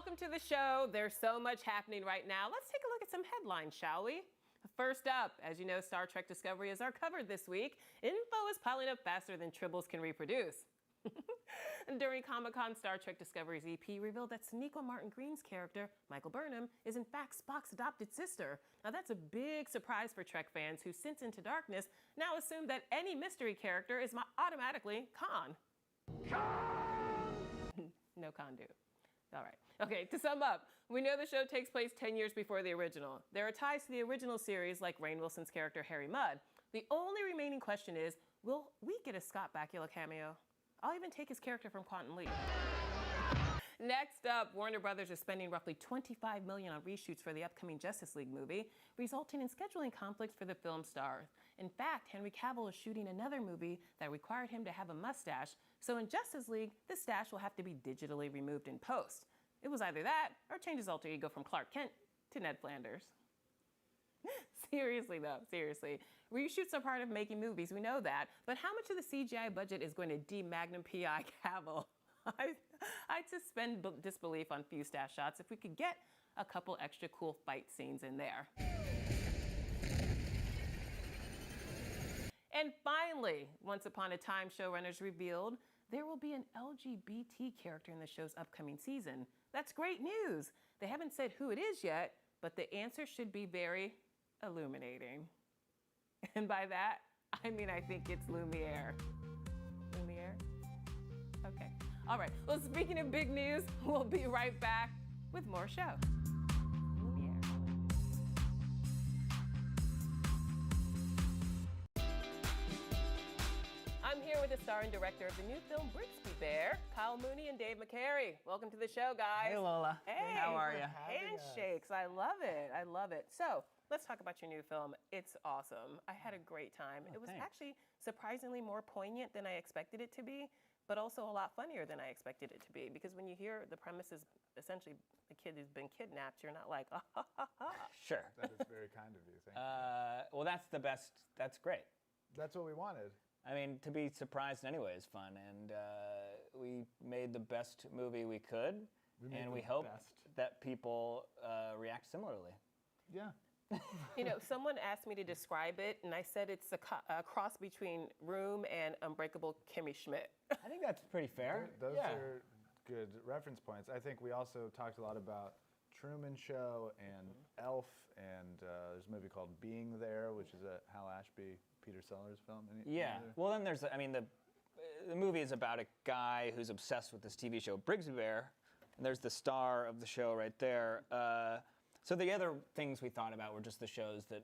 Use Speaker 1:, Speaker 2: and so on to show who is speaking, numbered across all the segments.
Speaker 1: Welcome to the show. There's so much happening right now. Let's take a look at some headlines, shall we? First up, as you know, Star Trek Discovery is our cover this week. Info is piling up faster than tribbles can reproduce. During Comic-Con, Star Trek Discovery's EP revealed that Sonequa Martin Green's character, Michael Burnham, is in fact Spock's adopted sister. Now that's a big surprise for Trek fans who, since Into Darkness, now assume that any mystery character is automatically Khan. Khan! No Khan do. All right. Okay, to sum up, we know the show takes place 10 years before the original. There are ties to the original series, like Rainn Wilson's character Harry Mudd. The only remaining question is, will we get a Scott Bakula cameo? I'll even take his character from Quantum Leap. Next up, Warner Brothers is spending roughly $25 million on reshoots for the upcoming Justice League movie, resulting in scheduling conflicts for the film star. In fact, Henry Cavill is shooting another movie that required him to have a mustache, so in Justice League, the stash will have to be digitally removed in post. It was either that or change his alter ego from Clark Kent to Ned Flanders. Seriously though, seriously. Reshoots are part of making movies, we know that, but how much of the CGI budget is going to de-Magnum P.I. Cavill? I'd suspend disbelief on few stash shots if we could get a couple extra cool fight scenes in there. And finally, Once Upon a Time showrunners revealed there will be an LGBT character in the show's upcoming season. That's great news. They haven't said who it is yet, but the answer should be very illuminating. And by that, I mean I think it's Lumiere. Lumiere? Okay. All right. Well, speaking of big news, we'll be right back with more show. Lumiere. I'm here with the star and director of the new film Brigsby Bear, Kyle Mooney and Dave McCary. Welcome to the show, guys.
Speaker 2: Hey, Lola.
Speaker 1: Hey.
Speaker 2: How are you?
Speaker 1: Handshakes. I love it. I love it. So let's talk about your new film. It's awesome. I had a great time. It was actually surprisingly more poignant than I expected it to be, but also a lot funnier than I expected it to be. Because when you hear the premise is essentially the kid who's been kidnapped, you're not like, ah, ha, ha, ha.
Speaker 3: Sure.
Speaker 2: That is very kind of you. Thank you.
Speaker 3: Well, that's the best. That's great.
Speaker 2: That's what we wanted.
Speaker 3: I mean, to be surprised anyway is fun, and we made the best movie we could, and we hope that people react similarly.
Speaker 2: Yeah.
Speaker 1: You know, someone asked me to describe it, and I said it's a cross between Room and Unbreakable Kimmy Schmidt.
Speaker 3: I think that's pretty fair.
Speaker 2: Those are good reference points. I think we also talked a lot about Truman Show and Elf, and there's a movie called Being There, which is a Hal Ashby, Peter Sellers film.
Speaker 3: Well, then there's, I mean, the movie is about a guy who's obsessed with this TV show, Brigsby Bear, and there's the star of the show right there. So the other things we thought about were just the shows that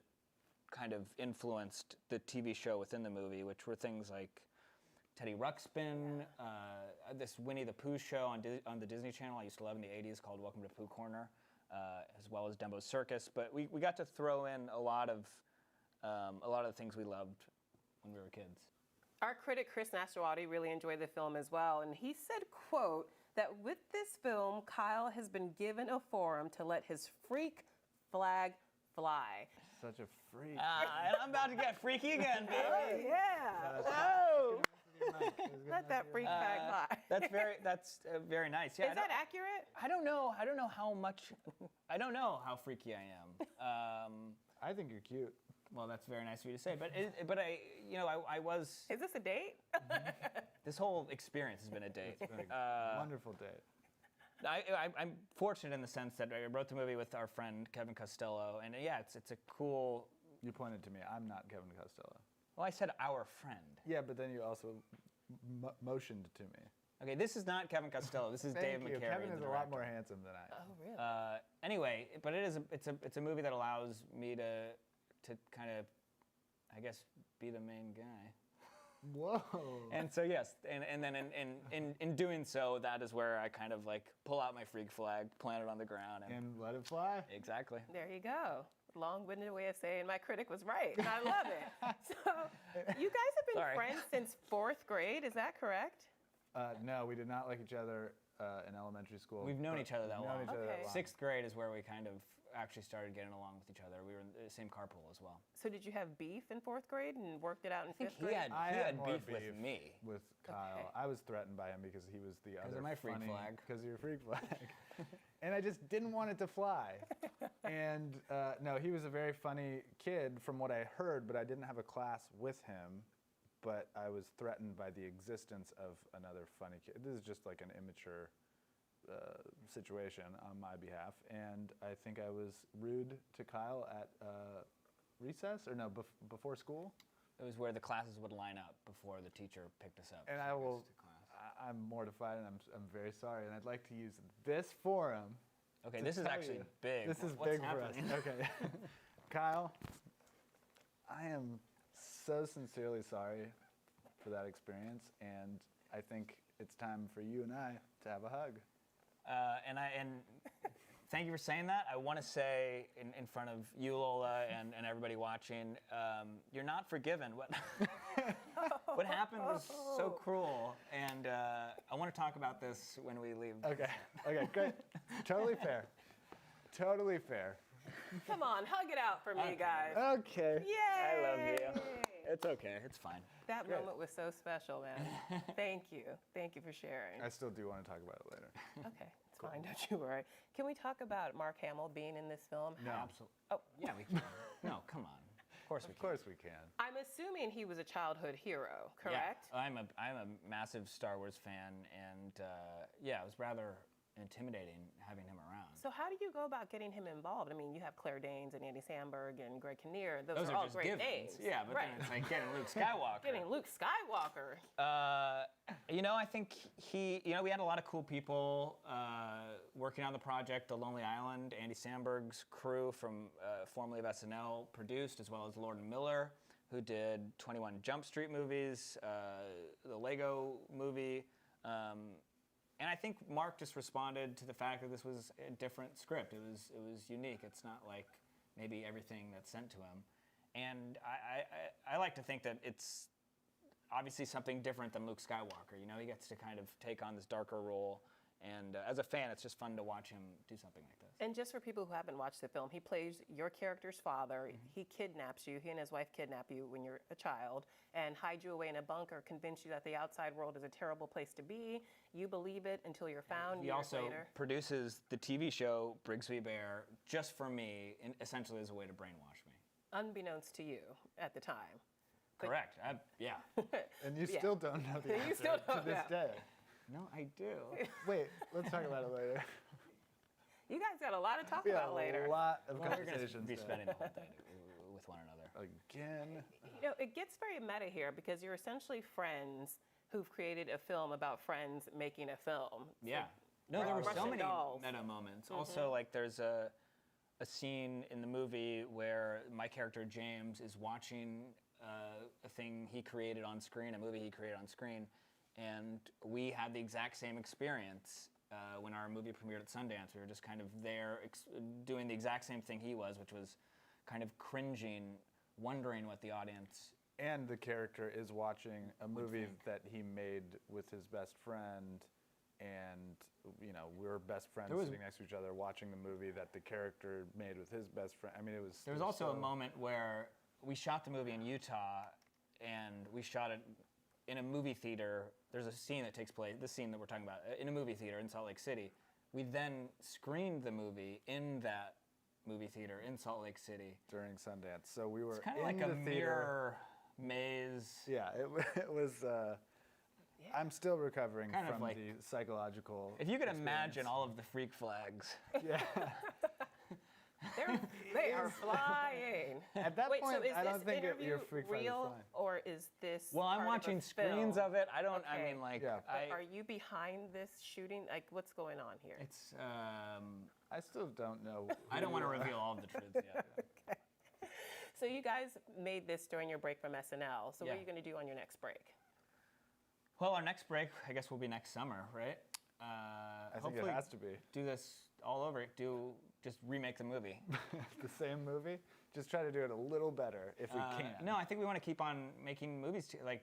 Speaker 3: kind of influenced the TV show within the movie, which were things like Teddy Ruxpin, this Winnie the Pooh show on the Disney Channel I used to love in the 80s called Welcome to Pooh Corner, as well as Dumbo's Circus. But we got to throw in a lot of the things we loved when we were kids.
Speaker 1: Our critic Chris Nasrawadi really enjoyed the film as well, and he said, quote, that with this film, Kyle has been given a forum to let his freak flag fly.
Speaker 2: Such a freak.
Speaker 3: And I'm about to get freaky again, baby.
Speaker 1: Oh, yeah. Whoa. Let that freak flag fly.
Speaker 3: That's very nice. Yeah.
Speaker 1: Is that accurate?
Speaker 3: I don't know how much. I don't know how freaky I am.
Speaker 2: I think you're cute.
Speaker 3: Well, that's very nice of you to say. But I was.
Speaker 1: Is this a date?
Speaker 3: This whole experience has been a date.
Speaker 2: It's been a wonderful date.
Speaker 3: I'm fortunate in the sense that I wrote the movie with our friend Kevin Costello, and yeah, it's a cool.
Speaker 2: You pointed to me. I'm not Kevin Costello.
Speaker 3: Well, I said our friend.
Speaker 2: Yeah, but then you also motioned to me.
Speaker 3: Okay, this is not Kevin Costello. This is Dave McCary.
Speaker 2: Kevin is
Speaker 3: the
Speaker 2: a lot more handsome than I am.
Speaker 1: Oh, really?
Speaker 3: Anyway, but it's a movie that allows me to kind of, I guess, be the main guy.
Speaker 2: Whoa.
Speaker 3: And so yes, and then in doing so, that is where I kind of like pull out my freak flag, plant it on the ground,
Speaker 2: and let it fly.
Speaker 3: Exactly.
Speaker 1: There you go. Long-winded way of saying my critic was right. I love it. So you guys have been friends since 4th grade, is that correct?
Speaker 2: No, we did not like each other in elementary school.
Speaker 3: We've known each other that long.
Speaker 1: 6th
Speaker 3: grade is where we kind of, actually started getting along with each other. We were in the same carpool as well.
Speaker 1: So did you have beef in 4th grade and worked it out in 5th
Speaker 3: He
Speaker 1: grade?
Speaker 3: had
Speaker 2: more
Speaker 3: beef with me.
Speaker 2: With Kyle.
Speaker 1: Okay.
Speaker 2: I was threatened by him because he was the other
Speaker 3: of my freak
Speaker 2: funny,
Speaker 3: flag.
Speaker 2: Because of your freak flag. And I just didn't want it to fly. And no, he was a very funny kid from what I heard, but I didn't have a class with him. But I was threatened by the existence of another funny kid. This is just like an immature situation on my behalf. And I think I was rude to Kyle at recess, or no, before school.
Speaker 3: It was where the classes would line up before the teacher picked us up.
Speaker 2: And
Speaker 3: to
Speaker 2: I
Speaker 3: go
Speaker 2: will,
Speaker 3: to class.
Speaker 2: I'm mortified and I'm very sorry. And I'd like to use this forum.
Speaker 3: Okay,
Speaker 2: to
Speaker 3: this is
Speaker 2: tell
Speaker 3: actually
Speaker 2: you.
Speaker 3: big.
Speaker 2: This is
Speaker 3: What's
Speaker 2: big
Speaker 3: happening?
Speaker 2: for us. Okay. Kyle, I am so sincerely sorry for that experience. And I think it's time for you and I to have a hug.
Speaker 3: And thank you for saying that. I want to say in front of you, Lola, and everybody watching, you're not forgiven. What happened was so cruel, and I want to talk about this when we leave.
Speaker 2: Okay. Okay, great. Totally fair. Totally fair.
Speaker 1: Come on, hug it out for me, guys.
Speaker 2: Okay.
Speaker 1: Yay!
Speaker 3: I love you. It's okay. It's fine.
Speaker 1: That moment was so special, man. Thank you. Thank you for sharing.
Speaker 2: I still do want to talk about it later.
Speaker 1: Okay, it's fine. Don't you worry. Can we talk about Mark Hamill being in this film?
Speaker 2: No.
Speaker 3: Absolutely.
Speaker 1: Oh,
Speaker 3: Yeah, we can. No, come on. Of course we
Speaker 2: Of
Speaker 3: can.
Speaker 2: course we can.
Speaker 1: I'm assuming he was a childhood hero, correct?
Speaker 3: Yeah, I'm a massive Star Wars fan, and yeah, it was rather intimidating having him around.
Speaker 1: So how do you go about getting him involved? I mean, you have Claire Danes and Andy Samberg and Greg Kinnear. Those are all
Speaker 3: just
Speaker 1: great
Speaker 3: givens.
Speaker 1: names.
Speaker 3: Yeah, but
Speaker 1: right.
Speaker 3: then it's like getting Luke Skywalker.
Speaker 1: Getting Luke Skywalker.
Speaker 3: I think we had a lot of cool people working on the project. The Lonely Island, Andy Samberg's crew from formerly of SNL produced, as well as Lord and Miller, who did 21 Jump Street movies, the Lego movie. And I think Mark just responded to the fact that this was a different script. It was unique. It's not like maybe everything that's sent to him. And I like to think that it's obviously something different than Luke Skywalker. You know, he gets to kind of take on this darker role. And as a fan, it's just fun to watch him do something like this.
Speaker 1: And just for people who haven't watched the film, he plays your character's father. He kidnaps you. He and his wife kidnap you when you're a child and hide you away in a bunker, convince you that the outside world is a terrible place to be. You believe it until you're found
Speaker 3: He
Speaker 1: years
Speaker 3: also
Speaker 1: later.
Speaker 3: produces the TV show Brigsby Bear just for me, essentially as a way to brainwash me.
Speaker 1: Unbeknownst to you at the time. But-
Speaker 3: Correct. Yeah.
Speaker 2: And you
Speaker 1: Yeah.
Speaker 2: still don't know the answer
Speaker 1: You still don't
Speaker 2: to this
Speaker 1: know.
Speaker 2: day.
Speaker 3: No, I do.
Speaker 2: Wait, let's talk about it later.
Speaker 1: You guys got a lot to talk
Speaker 2: We had
Speaker 1: about later.
Speaker 2: a lot of
Speaker 3: Well, we're going to
Speaker 2: conversations.
Speaker 3: be
Speaker 2: there.
Speaker 3: spending the whole day with one another.
Speaker 2: Again.
Speaker 1: You know, it gets very meta here because you're essentially friends who've created a film about friends making a film.
Speaker 3: Yeah. No, there were so
Speaker 1: Russian
Speaker 3: many
Speaker 1: dolls.
Speaker 3: meta moments. Also, like, there's a scene in the movie where my character James is watching a thing he created on screen, a movie he created on screen, and we had the exact same experience when our movie premiered at Sundance. We were just kind of there doing the exact same thing he was, which was kind of cringing, wondering what the audience...
Speaker 2: And the character is watching a movie that he made with his best friend, and we're best friends sitting next to each other watching the movie that the character made with his best friend. I mean, it was.
Speaker 3: There was also a moment where we shot the movie in Utah, and we shot it in a movie theater. There's a scene that takes place, the scene that we're talking about, in a movie theater in Salt Lake City. We then screened the movie in that movie theater in Salt Lake City.
Speaker 2: during Sundance. So we were
Speaker 3: It's kind of
Speaker 2: in
Speaker 3: like a
Speaker 2: the theater.
Speaker 3: mirror maze.
Speaker 2: Yeah, it was. I'm still recovering
Speaker 3: Kind of
Speaker 2: from
Speaker 3: like-
Speaker 2: the psychological.
Speaker 3: If you could
Speaker 2: experience.
Speaker 3: imagine all of the freak flags.
Speaker 2: Yeah.
Speaker 1: They are flying.
Speaker 2: At that
Speaker 1: Wait,
Speaker 2: point,
Speaker 1: so is
Speaker 2: I don't
Speaker 1: this
Speaker 2: think
Speaker 1: interview
Speaker 2: your freak flag is
Speaker 1: real,
Speaker 2: fine.
Speaker 1: or is this?
Speaker 3: Well, I'm
Speaker 1: part of a
Speaker 3: watching screens
Speaker 1: film?
Speaker 3: of it. I don't. I
Speaker 1: Okay.
Speaker 3: mean, like,
Speaker 2: Yeah.
Speaker 1: But are you behind this shooting? Like, what's going on here?
Speaker 3: it's.
Speaker 2: I still don't know.
Speaker 3: I don't want to reveal all of the truths yet.
Speaker 1: So you guys made this during your break from SNL. So what
Speaker 3: Yeah.
Speaker 1: are you going to do on your next break?
Speaker 3: Well, our next break, I guess, will be next summer, right?
Speaker 2: I think
Speaker 3: hopefully
Speaker 2: it has to be
Speaker 3: do this all over. Just remake the movie.
Speaker 2: the same movie. Just try to do it a little better if we can.
Speaker 3: No, I think we want to keep on making movies. Like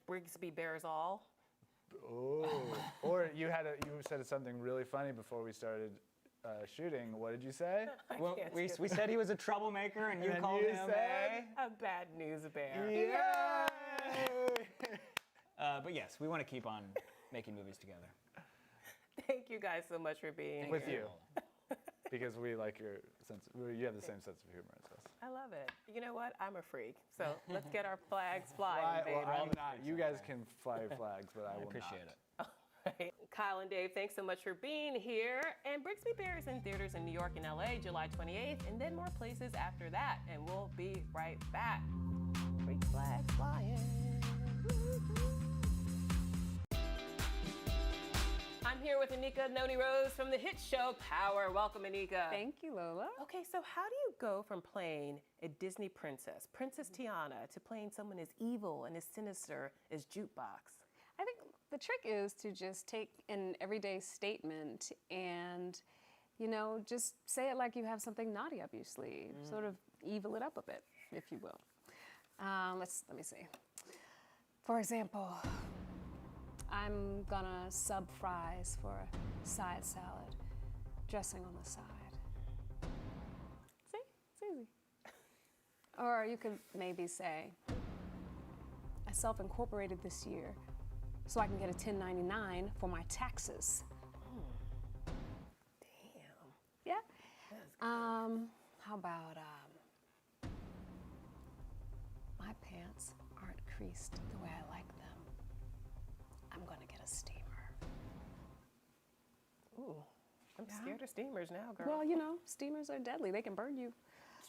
Speaker 1: Brigsby Bears all?
Speaker 2: Oh. Or you said something really funny before we started shooting, what did you say?
Speaker 3: Well, we said he was a troublemaker, and you
Speaker 2: And
Speaker 3: called
Speaker 2: you
Speaker 3: him
Speaker 2: said-
Speaker 1: A bad news bear.
Speaker 2: Yay!
Speaker 3: But yes, we want to keep on making movies together.
Speaker 1: Thank you guys so much for being
Speaker 2: With
Speaker 1: here.
Speaker 2: you. Because we like your sense. You have the same sense of humor as us.
Speaker 1: I love it. You know what? I'm a freak. So let's get our flags flying, baby.
Speaker 2: Well, I'm not. You guys can fly flags, but I will
Speaker 3: appreciate
Speaker 2: not.
Speaker 3: it.
Speaker 1: Right. Kyle and Dave, thanks so much for being here. And Brigsby Bear is in theaters in New York and LA July 28th, and then more places after that. And we'll be right back. Freak flags flying. I'm here with Anika Noni Rose from the hit show Power. Welcome, Anika.
Speaker 4: Thank you, Lola.
Speaker 1: Okay, so how do you go from playing a Disney princess, Princess Tiana, to playing someone as evil and as sinister as Jukebox?
Speaker 4: I think the trick is to just take an everyday statement and, just say it like you have something naughty up your sleeve. Sort of evil it up a bit, if you will. Let me see. For example, I'm gonna sub fries for a side salad, dressing on the side. See, it's easy. Or you could maybe say, I self-incorporated this year so I can get a 1099 for my taxes.
Speaker 1: Damn.
Speaker 4: Yeah.
Speaker 1: That's good.
Speaker 4: How about my pants aren't creased the way I like them. I'm gonna get a steamer.
Speaker 1: Ooh, I'm scared of steamers now, girl.
Speaker 4: Well, steamers are deadly. They can burn you.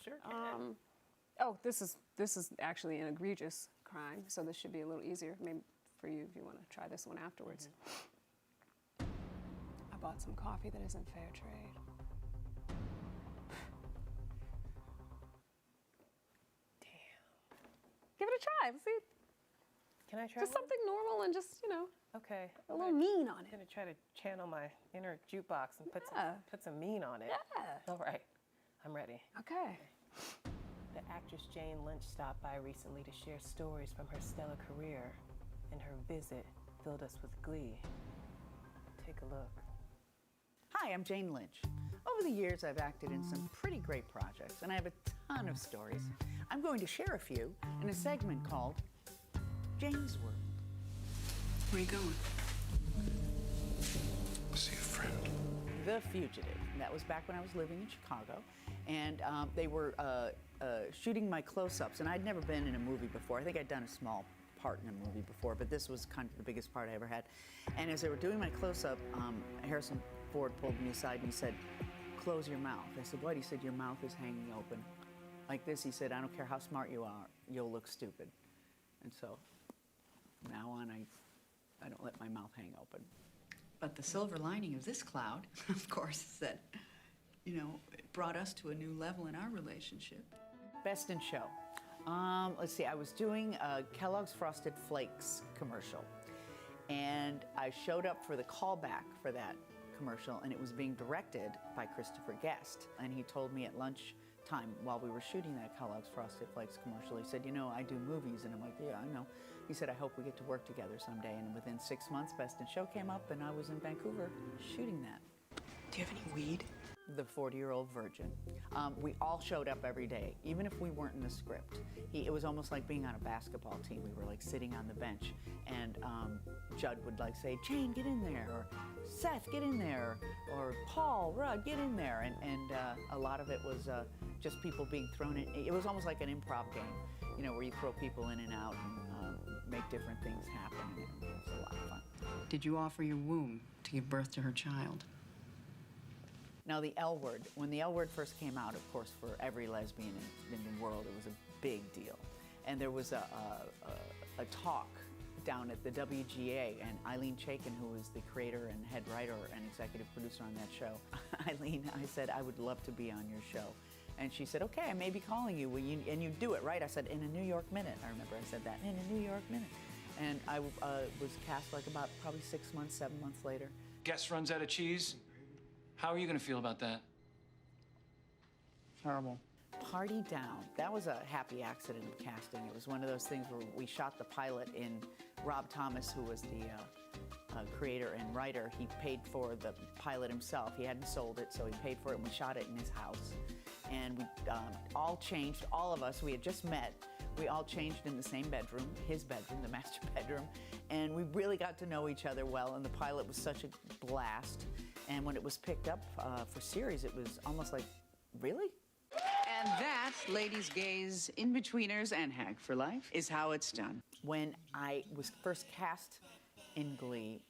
Speaker 1: Sure can.
Speaker 4: Oh, this is actually an egregious crime, so this should be a little easier, maybe for you if you want to try this one afterwards. I bought some coffee that isn't fair trade.
Speaker 1: Damn.
Speaker 4: Give it a try. Let's see.
Speaker 1: Can I try
Speaker 4: Just
Speaker 1: one?
Speaker 4: something normal and just,
Speaker 1: Okay.
Speaker 4: a little mean on
Speaker 1: I'm
Speaker 4: it.
Speaker 1: gonna try to channel my inner jukebox and
Speaker 4: Yeah.
Speaker 1: put some mean on it.
Speaker 4: Yeah.
Speaker 1: All right, I'm ready.
Speaker 4: Okay.
Speaker 1: The actress Jane Lynch stopped by recently to share stories from her stellar career, and her visit filled us with glee. Take a look.
Speaker 5: Hi, I'm Jane Lynch. Over the years, I've acted in some pretty great projects, and I have a ton of stories. I'm going to share a few in a segment called Jane's World.
Speaker 6: Where are you going? See a friend.
Speaker 5: The Fugitive. And that was back when I was living in Chicago, and they were shooting my close-ups, and I'd never been in a movie before. I think I'd done a small part in a movie before, but this was kind of the biggest part I ever had. And as they were doing my close-up, Harrison Ford pulled me aside and he said, "Close your mouth." I said, "What?" He said, "Your mouth is hanging open." Like this, he said, "I don't care how smart you are, you'll look stupid." And so, from now on, I don't let my mouth hang open.
Speaker 6: But the silver lining of this cloud, of course, is that, it brought us to a new level in our relationship.
Speaker 5: Best in Show. Let's see, I was doing a Kellogg's Frosted Flakes commercial, and I showed up for the callback for that commercial, and it was being directed by Christopher Guest. And he told me at lunchtime while we were shooting that Kellogg's Frosted Flakes commercial, he said, I do movies. And I'm like, yeah, I know. He said, I hope we get to work together someday. And within 6 months, Best in Show came up, and I was in Vancouver shooting that.
Speaker 6: Do you have any weed?
Speaker 5: The 40-year-old virgin. We all showed up every day, even if we weren't in the script. It was almost like being on a basketball team. We were like sitting on the bench, and Judd would like say, "Jane, get in there," or "Seth, get in there," or "Paul Rudd, get in there." And a lot of it was just people being thrown in. It was almost like an improv game, where you throw people in and out and make different things happen. And it was a lot of fun.
Speaker 6: Did you offer your womb to give birth to her child?
Speaker 5: Now, the L Word, when the L Word first came out, of course, for every lesbian in the world, it was a big deal. And there was a talk down at the WGA, and Eileen Chaikin, who was the creator and head writer and executive producer on that show, Eileen, I said, "I would love to be on your show." And she said, "Okay, I may be calling you. And you do it, right?" I said, "In a New York minute." I remember I said that, "In a New York minute." And I was cast like about probably 6 months, 7 months later.
Speaker 7: Guest runs out of cheese. How are you going to feel about that?
Speaker 6: Horrible.
Speaker 5: Party Down. That was a happy accident of casting. It was one of those things where we shot the pilot in Rob Thomas, who was the creator and writer, he paid for the pilot himself. He hadn't sold it, so he paid for it, and we shot it in his house. And we all changed, all of us, we had just met. We all changed in the same bedroom, his bedroom, the master bedroom, and we really got to know each other well, and the pilot was such a blast. And when it was picked up for series, it was almost like, really?
Speaker 6: And that, ladies, gays, in-betweeners, and Hag for Life, is how it's done.
Speaker 5: When I was first cast in Glee,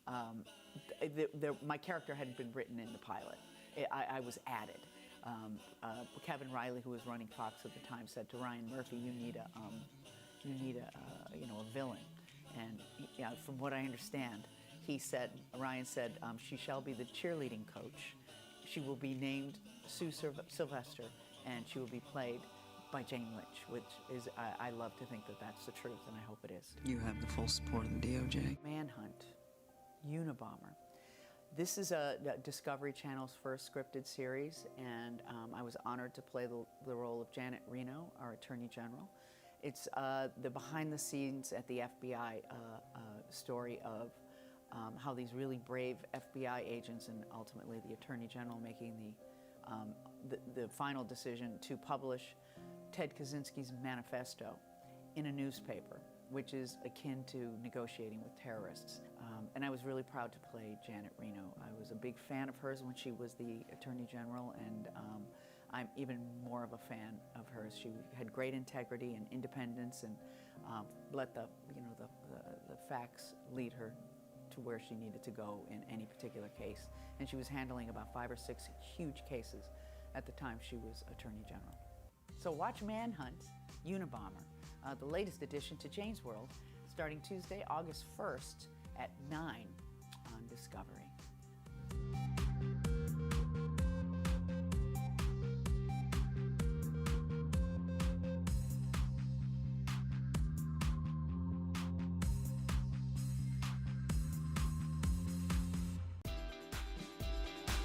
Speaker 5: my character hadn't been written in the pilot. I was added. Kevin Riley, who was running Fox at the time, said to Ryan Murphy, "You need a villain." And from what I understand, Ryan said, "She shall be the cheerleading coach. She will be named Sue Sylvester, and she will be played by Jane Lynch," which is, I love to think that that's the truth, and I hope it is.
Speaker 6: You have the full support of the DOJ.
Speaker 5: Manhunt, Unabomber. This is Discovery Channel's first scripted series, and I was honored to play the role of Janet Reno, our Attorney General. It's the behind the scenes at the FBI story of how these really brave FBI agents and ultimately the Attorney General making the final decision to publish Ted Kaczynski's manifesto in a newspaper, which is akin to negotiating with terrorists. And I was really proud to play Janet Reno. I was a big fan of hers when she was the Attorney General, and I'm even more of a fan of hers. She had great integrity and independence, and let the facts lead her to where she needed to go in any particular case. And she was handling about 5 or 6 huge cases at the time she was Attorney General. So watch Manhunt, Unabomber, the latest addition to Jane's World, starting Tuesday, August 1st at 9 on Discovery.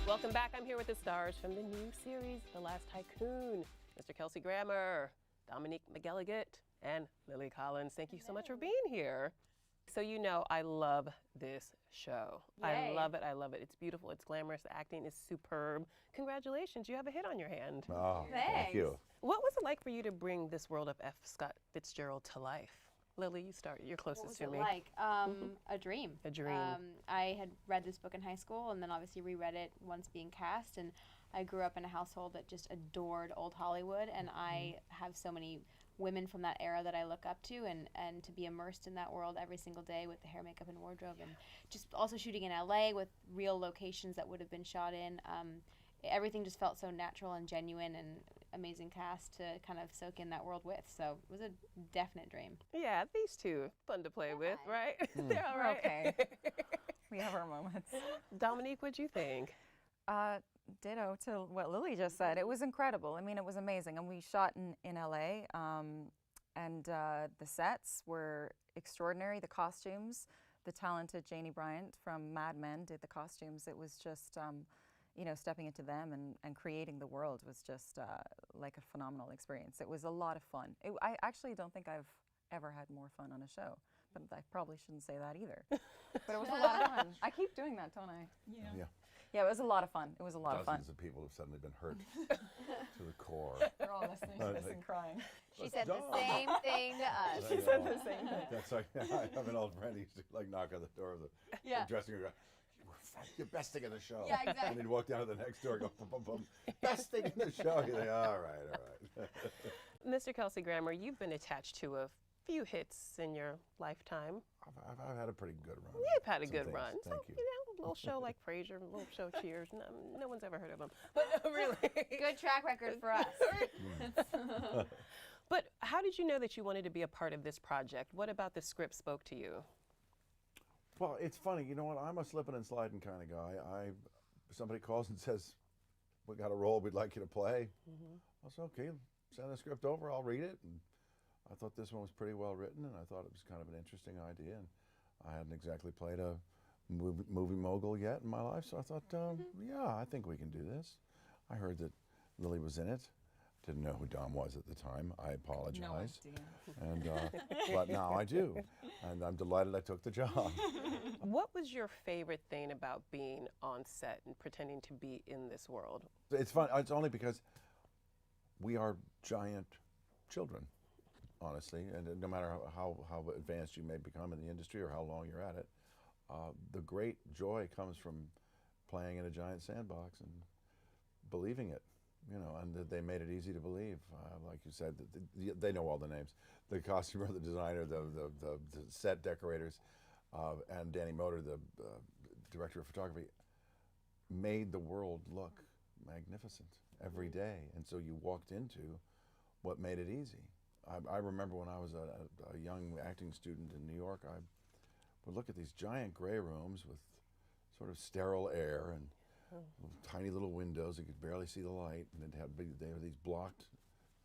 Speaker 1: Welcome back. I'm here with the stars from the new series, The Last Tycoon, Mr. Kelsey Grammer, Dominique McGilligan, and Lily Collins. Thank you so much for being here. So I love this show.
Speaker 8: Yay.
Speaker 1: I love it. I love it. It's beautiful. It's glamorous. The acting is superb. Congratulations. You have a hit on your hand.
Speaker 9: Oh,
Speaker 8: Thanks.
Speaker 9: thank you.
Speaker 1: What was it like for you to bring this world of F. Scott Fitzgerald to life? Lily, you start. You're closest
Speaker 8: What was
Speaker 1: to
Speaker 8: it
Speaker 1: me.
Speaker 8: like? A dream.
Speaker 1: A dream.
Speaker 8: I had read this book in high school and then obviously reread it once being cast, and I grew up in a household that just adored old Hollywood, and I have so many women from that era that I look up to, and to be immersed in that world every single day with the hair, makeup, and wardrobe, and just also shooting in LA with real locations that would have been shot in. Everything just felt so natural and genuine, and amazing cast to kind of soak in that world with. So it was a definite dream.
Speaker 1: Yeah, these two, fun to play with, right? They're all
Speaker 10: We're
Speaker 1: right.
Speaker 10: okay. We have our moments.
Speaker 1: Dominique, what'd you think?
Speaker 10: Ditto to what Lily just said. It was incredible. I mean, it was amazing. And we shot in LA, and the sets were extraordinary. The costumes, the talented Janie Bryant from Mad Men did the costumes. It was just, stepping into them and creating the world was just like a phenomenal experience. It was a lot of fun. I actually don't think I've ever had more fun on a show, but I probably shouldn't say that either. But it was a lot of fun. I keep doing that, don't I?
Speaker 9: Yeah.
Speaker 10: Yeah, it was a lot of fun. It was a lot of fun.
Speaker 9: Dozens of people have suddenly been hurt to the core.
Speaker 10: They're all listening to this and crying.
Speaker 8: She said the same thing to us.
Speaker 10: She said the same thing.
Speaker 9: That's like, I have an old friend, he used to knock on the door of the dressing room. You're best thing in the show.
Speaker 8: Yeah, exactly.
Speaker 9: And he'd walk down to the next door, go, boom, boom, boom. Best thing in the show. He's like, all right.
Speaker 1: Mr. Kelsey Grammer, you've been attached to a few hits in your lifetime.
Speaker 9: I've had a pretty good run.
Speaker 1: You've had a
Speaker 9: Some
Speaker 1: good
Speaker 9: things.
Speaker 1: run.
Speaker 9: Thank
Speaker 1: So,
Speaker 9: you.
Speaker 1: a little show like Frasier, a little show Cheers. No one's ever heard of them. But really.
Speaker 8: Good track record for us.
Speaker 1: But how did you know that you wanted to be a part of this project? What about the script spoke to you?
Speaker 9: Well, it's funny. You know what? I'm a slipping and sliding kind of guy. Somebody calls and says, we got a role we'd like you to play. I said, okay, send the script over. I'll read it. And I thought this one was pretty well written, and I thought it was kind of an interesting idea. And I hadn't exactly played a movie mogul yet in my life, so I thought, yeah, I think we can do this. I heard that Lily was in it. Didn't know who Dom was at the time. I apologize.
Speaker 5: idea.
Speaker 9: And but now I do, and I'm delighted I took the job.
Speaker 1: What was your favorite thing about being on set and pretending to be in this world?
Speaker 9: It's fun. It's only because we are giant children, honestly, and no matter how advanced you may become in the industry or how long you're at it, the great joy comes from playing in a giant sandbox and believing it, and that they made it easy to believe. Like you said, they know all the names. The costumer, the designer, the set decorators, and Danny Motor, the director of photography, made the world look magnificent every day. And so you walked into what made it easy. I remember when I was a young acting student in New York, I would look at these giant gray rooms with sort of sterile air and tiny little windows. You could barely see the light, and they were these blocked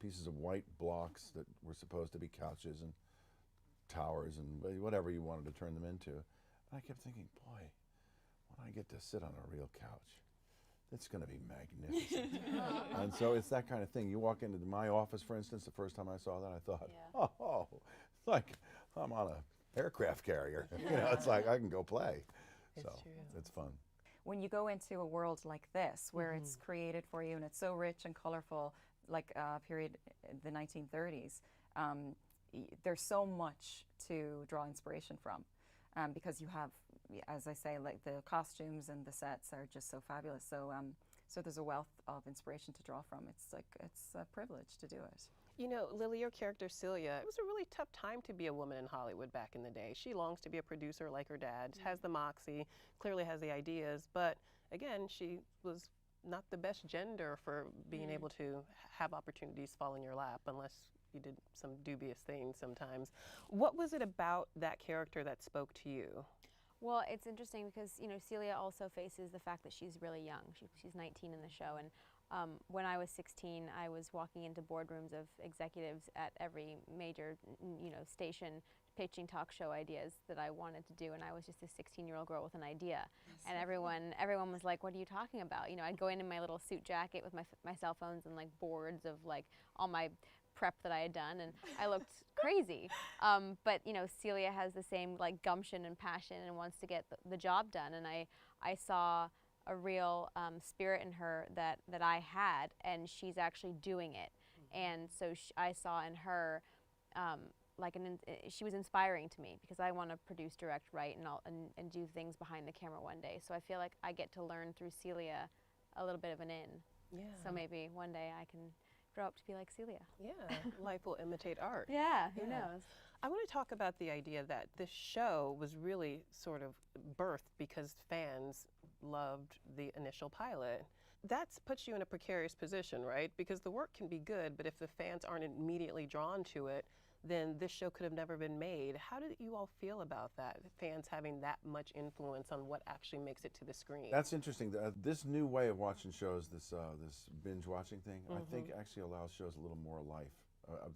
Speaker 9: pieces of white blocks that were supposed to be couches and towers and whatever you wanted to turn them into. And I kept thinking, boy, when I get to sit on a real couch, it's going to be magnificent. And so it's that kind of thing. You walk into my office, for instance, the first time I saw that, I thought, oh, it's like I'm on an aircraft carrier. It's like I can go play. So it's fun.
Speaker 10: When you go into a world like this, where it's created for you and it's so rich and colorful, like period the 1930s, there's so much to draw inspiration from, because you have, as I say, like the costumes and the sets are just so fabulous. So, so there's a wealth of inspiration to draw from. It's a privilege to do it.
Speaker 1: Lily, your character Celia, it was a really tough time to be a woman in Hollywood back in the day. She longs to be a producer like her dad, has the moxie, clearly has the ideas, but again, she was not the best gender for being able to have opportunities fall in your lap unless you did some dubious things sometimes. What was it about that character that spoke to you?
Speaker 8: Well, it's interesting because, Celia also faces the fact that she's really young. She's 19 in the show, and when I was 16, I was walking into boardrooms of executives at every major, station, pitching talk show ideas that I wanted to do, and I was just a 16-year-old girl with an idea. And everyone was like, "What are you talking about?" I'd go in my little suit jacket with my cell phones and like boards of like all my prep that I had done, and I looked crazy. But Celia has the same like gumption and passion and wants to get the job done, and I saw a real spirit in her that I had, and she's actually doing it. And so I saw in her she was inspiring to me because I want to produce, direct, write, and do things behind the camera one day. So I feel like I get to learn through Celia a little bit of an in.
Speaker 1: Yeah.
Speaker 8: So maybe one day I can grow up to be like Celia.
Speaker 1: Yeah, life will imitate art.
Speaker 8: Yeah, who knows?
Speaker 1: I want to talk about the idea that this show was really sort of birthed because fans loved the initial pilot. That puts you in a precarious position, right? Because the work can be good, but if the fans aren't immediately drawn to it, then this show could have never been made. How did you all feel about that, fans having that much influence on what actually makes it to the screen?
Speaker 9: That's interesting. This new way of watching shows, this binge watching thing, I think actually allows shows a little more life,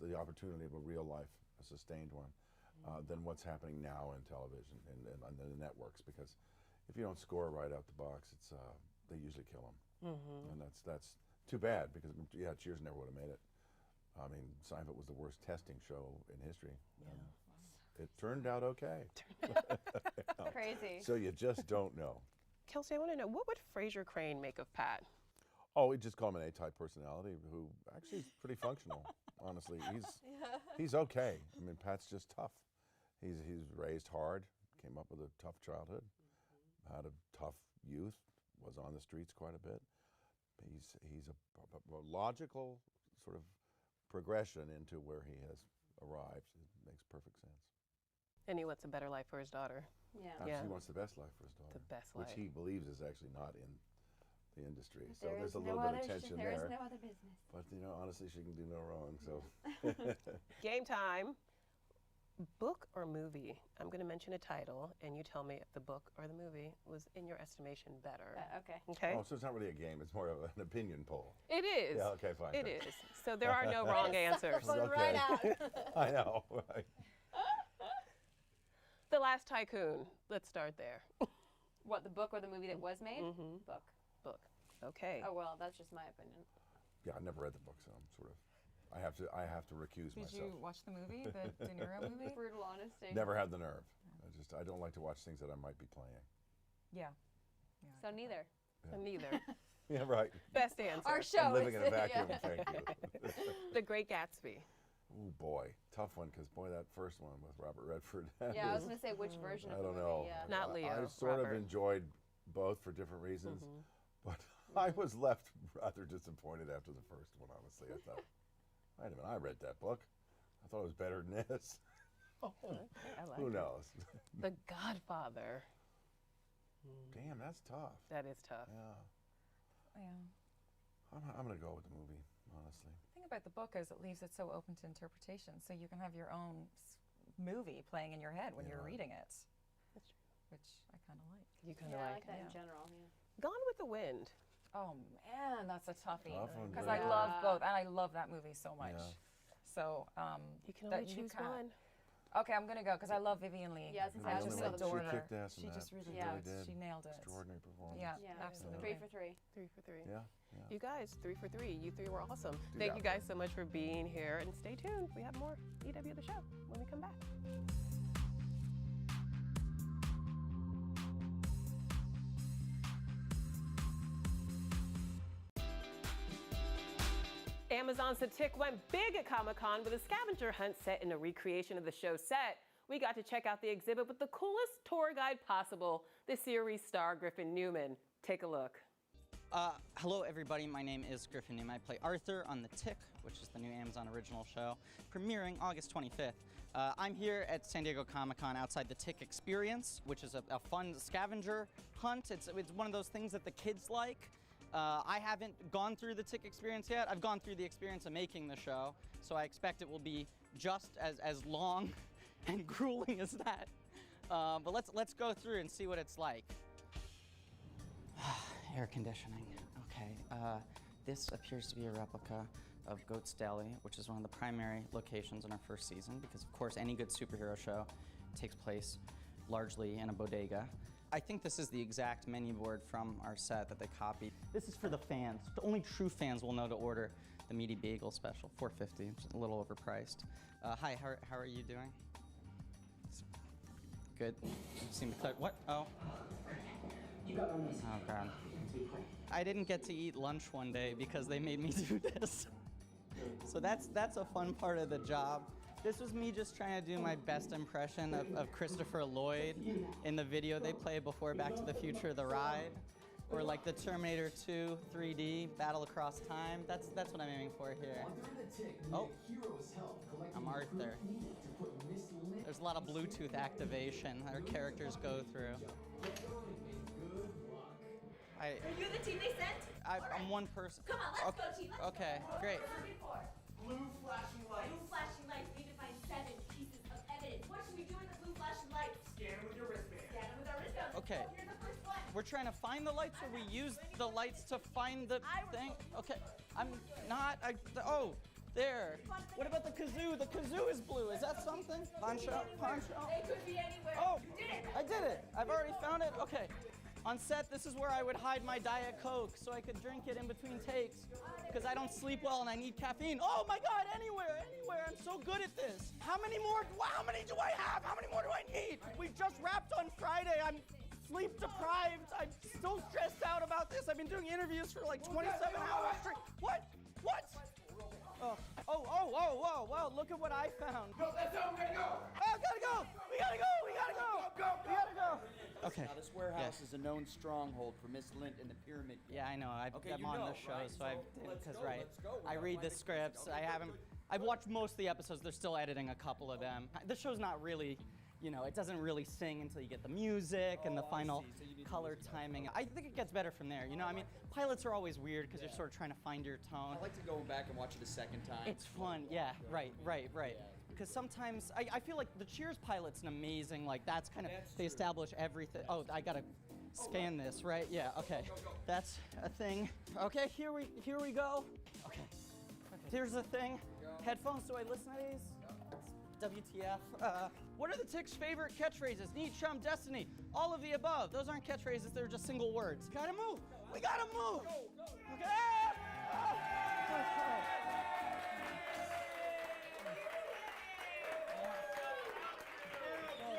Speaker 9: the opportunity of a real life, a sustained one, than what's happening now in television and on the networks. Because if you don't score right out the box, they usually kill them, and that's too bad. Because Cheers never would have made it. I mean, Seinfeld was the worst testing show in history. Yeah. It turned out okay.
Speaker 8: Crazy.
Speaker 9: So you just don't know.
Speaker 1: Kelsey, I want to know, what would Fraser Crane make of Pat?
Speaker 9: Oh, we just call him an A-type personality who actually is pretty functional, honestly. He's okay. I mean, Pat's just tough. He's raised hard, came up with a tough childhood, had a tough youth, was on the streets quite a bit. He's a logical sort of progression into where he has arrived. It makes perfect sense.
Speaker 1: And he wants a better life for his daughter.
Speaker 8: Yeah.
Speaker 9: Actually, he wants the best life for his daughter.
Speaker 1: The best life.
Speaker 9: Which he believes is actually not in the industry.
Speaker 8: But
Speaker 9: so there's a little bit of tension there.
Speaker 8: There is no other business.
Speaker 9: But honestly, she can do no wrong. So.
Speaker 1: Game time. Book or movie? I'm going to mention a title, and you tell me if the book or the movie was, in your estimation, better.
Speaker 8: Okay.
Speaker 1: Okay?
Speaker 9: Oh, so it's not really a game. It's more of an opinion poll.
Speaker 1: It is.
Speaker 9: Yeah, okay, fine.
Speaker 1: It is. So there are no wrong answers.
Speaker 9: Okay.
Speaker 8: Right out.
Speaker 9: I know. Right.
Speaker 1: The Last Tycoon. Let's start there.
Speaker 8: What, the book or the movie that was made?
Speaker 1: Mm-hmm.
Speaker 8: Book.
Speaker 1: Book. Okay.
Speaker 8: Oh, well, that's just my opinion.
Speaker 9: Yeah, I never read the book, so I'm sort of. I have to recuse
Speaker 10: Did
Speaker 9: myself.
Speaker 10: you watch the movie, the De Niro movie?
Speaker 8: Brutal honesty.
Speaker 9: Never had the nerve. I don't like to watch things that I might be playing.
Speaker 10: Yeah.
Speaker 8: So neither.
Speaker 1: Neither.
Speaker 9: Yeah, right.
Speaker 1: Best answer.
Speaker 8: Our show
Speaker 9: I'm living
Speaker 8: is
Speaker 9: in a vacuum. Thank you.
Speaker 1: The Great Gatsby.
Speaker 9: Oh boy, tough one because boy, that first one with Robert Redford.
Speaker 8: Yeah, I was gonna say which version of
Speaker 9: I
Speaker 8: the
Speaker 9: don't
Speaker 8: movie,
Speaker 9: know.
Speaker 8: yeah.
Speaker 1: Not Leo,
Speaker 9: I sort
Speaker 1: Robert.
Speaker 9: of enjoyed both for different reasons, but I was left rather disappointed after the first one. Honestly, I thought, wait a minute, I read that book. I thought it was better than this.
Speaker 1: I like
Speaker 9: Who
Speaker 1: it.
Speaker 9: knows?
Speaker 1: The Godfather.
Speaker 9: Damn, that's tough.
Speaker 1: That is tough.
Speaker 9: Yeah,
Speaker 10: Yeah.
Speaker 9: I'm gonna go with the movie. Honestly.
Speaker 10: The thing about the book is it leaves it so open to interpretation, so you can have your own movie playing in your head when you're reading it.
Speaker 1: That's true.
Speaker 10: Which I kind of like.
Speaker 1: You kind
Speaker 8: Yeah,
Speaker 1: of
Speaker 8: I
Speaker 1: like
Speaker 8: like that
Speaker 1: it.
Speaker 8: in general. Yeah.
Speaker 1: Gone with the Wind.
Speaker 10: Oh man, that's a toughie.
Speaker 9: Tough one,
Speaker 10: Because
Speaker 9: great.
Speaker 10: I love both, and I love that movie so much.
Speaker 9: Yeah.
Speaker 10: So
Speaker 1: You can
Speaker 10: that
Speaker 1: only choose
Speaker 10: kinda-
Speaker 1: one.
Speaker 10: Okay, I'm gonna go because I love Vivian Lee.
Speaker 8: Yeah, I was gonna say, I was
Speaker 10: just
Speaker 8: gonna go
Speaker 10: adore
Speaker 8: with
Speaker 9: She
Speaker 10: her.
Speaker 9: kicked ass in
Speaker 10: She
Speaker 9: that.
Speaker 10: just really,
Speaker 8: Yeah.
Speaker 9: did.
Speaker 10: She nailed it.
Speaker 9: Extraordinary performance.
Speaker 10: Yeah,
Speaker 8: Yeah,
Speaker 10: absolutely.
Speaker 8: 3 for 3.
Speaker 1: 3 for 3.
Speaker 9: Yeah.
Speaker 1: You guys, 3 for 3. You three were awesome.
Speaker 9: Do
Speaker 1: Thank
Speaker 9: that.
Speaker 1: you guys so much for being here, and stay tuned. We have more EW the show when we come back. Amazon's The Tick went big at Comic-Con with a scavenger hunt set in a recreation of the show set. We got to check out the exhibit with the coolest tour guide possible, the series star Griffin Newman. Take a look.
Speaker 11: Hello, everybody. My name is Griffin Newman. I play Arthur on The Tick, which is the new Amazon original show, premiering August 25th. I'm here at San Diego Comic-Con outside the Tick Experience, which is a fun scavenger hunt. It's one of those things that the kids like. I haven't gone through the Tick Experience yet. I've gone through the experience of making the show, so I expect it will be just as long and grueling as that. But let's go through and see what it's like. Air conditioning. Okay. This appears to be a replica of Goat's Deli, which is one of the primary locations in our first season, because of course any good superhero show takes place largely in a bodega. I think this is the exact menu board from our set that they copied. This is for the fans. Only true fans will know to order the Meaty Bagel Special, $4.50, which is a little overpriced. Hi, how are you doing? Good. You seem to what? Oh. Oh, God. I didn't get to eat lunch one day because they made me do this. So that's a fun part of the job. This was me just trying to do my best impression of Christopher Lloyd in the video they play before Back to the Future, The Ride, or like the Terminator 2 3D, Battle Across Time. That's what I'm aiming for here. Oh, I'm Arthur. There's a lot of Bluetooth activation our characters go through.
Speaker 12: Are you the team they sent?
Speaker 11: I'm one person.
Speaker 12: Come on, let's go, team. Let's
Speaker 11: Okay, great.
Speaker 12: Blue flashing lights. Blue flashing lights. We need to find 7 pieces of evidence. What should we do with the blue flashing lights? Scan them with your wristband. Scan them with our wristband.
Speaker 11: Okay.
Speaker 12: Oh, here's the first one.
Speaker 11: We're trying to find the lights, or we use the lights to find the thing? Okay, I'm not. Oh, there. What about the kazoo? The kazoo is blue. Is that something? Poncho? Poncho?
Speaker 12: They could be anywhere.
Speaker 11: Oh,
Speaker 12: You did it.
Speaker 11: I did it. I've already found it. Okay. On set, this is where I would hide my Diet Coke so I could drink it in between takes because I don't sleep well and I need caffeine. Oh my God, anywhere. I'm so good at this. How many more do I have? How many more do I need? We just wrapped on Friday. I'm sleep deprived. I'm still stressed out about this. I've been doing interviews for like 27 hours straight. What? Whoa, look at what I found.
Speaker 13: No, that's how we're gonna go.
Speaker 11: Oh, gotta go. We gotta go. Okay.
Speaker 14: Now, this warehouse is a known stronghold for Miss Lynch and the Pyramid.
Speaker 11: Yeah, I know.
Speaker 14: Okay,
Speaker 11: I'm
Speaker 14: you
Speaker 11: on
Speaker 14: know,
Speaker 11: the show,
Speaker 14: right?
Speaker 11: so I've
Speaker 14: let's
Speaker 11: because
Speaker 14: go,
Speaker 11: right.
Speaker 14: let's go. We're
Speaker 11: I
Speaker 14: gonna
Speaker 11: read
Speaker 14: find
Speaker 11: the
Speaker 14: the
Speaker 11: scripts.
Speaker 14: Okay,
Speaker 11: I've watched most of the episodes. They're still editing a couple of them. The show's not really, it doesn't really sing until you get the music and the final color timing. I think it gets better from there. Pilots are always weird because you're sort of trying to find your tone.
Speaker 14: I like to go back and watch it a second time.
Speaker 11: It's fun, yeah, right. Because sometimes, I feel like the Cheers pilot's an amazing, that's kind of, they establish everything. Oh, I gotta scan this, right? Yeah, okay. That's a thing. Okay, here we go. Okay, here's the thing. Headphones, do I listen to these? WTF. What are the Tick's favorite catchphrases? Need, chum, destiny, all of the above. Those aren't catchphrases, they're just single words. Gotta move. We gotta move. Okay.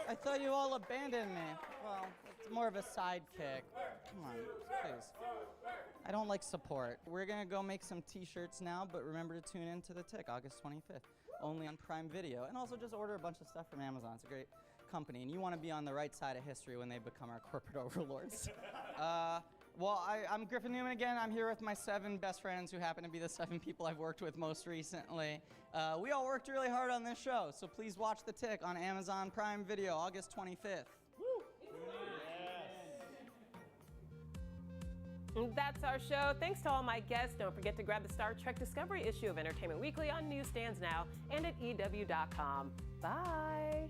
Speaker 11: I thought you all abandoned me. Well, it's more of a sidekick. Come on, please. I don't like support. We're gonna go make some t-shirts now, but remember to tune in to The Tick, August 25th, only on Prime Video. And also just order a bunch of stuff from Amazon. It's a great company, and you want to be on the right side of history when they become our corporate overlords. Well, I'm Griffin Newman again. I'm here with my 7 best friends who happen to be the 7 people I've worked with most recently. We all worked really hard on this show, so please watch The Tick on Amazon Prime Video, August 25th.
Speaker 1: That's our show. Thanks to all my guests. Don't forget to grab the Star Trek Discovery issue of Entertainment Weekly on newsstands now and at EW.com. Bye.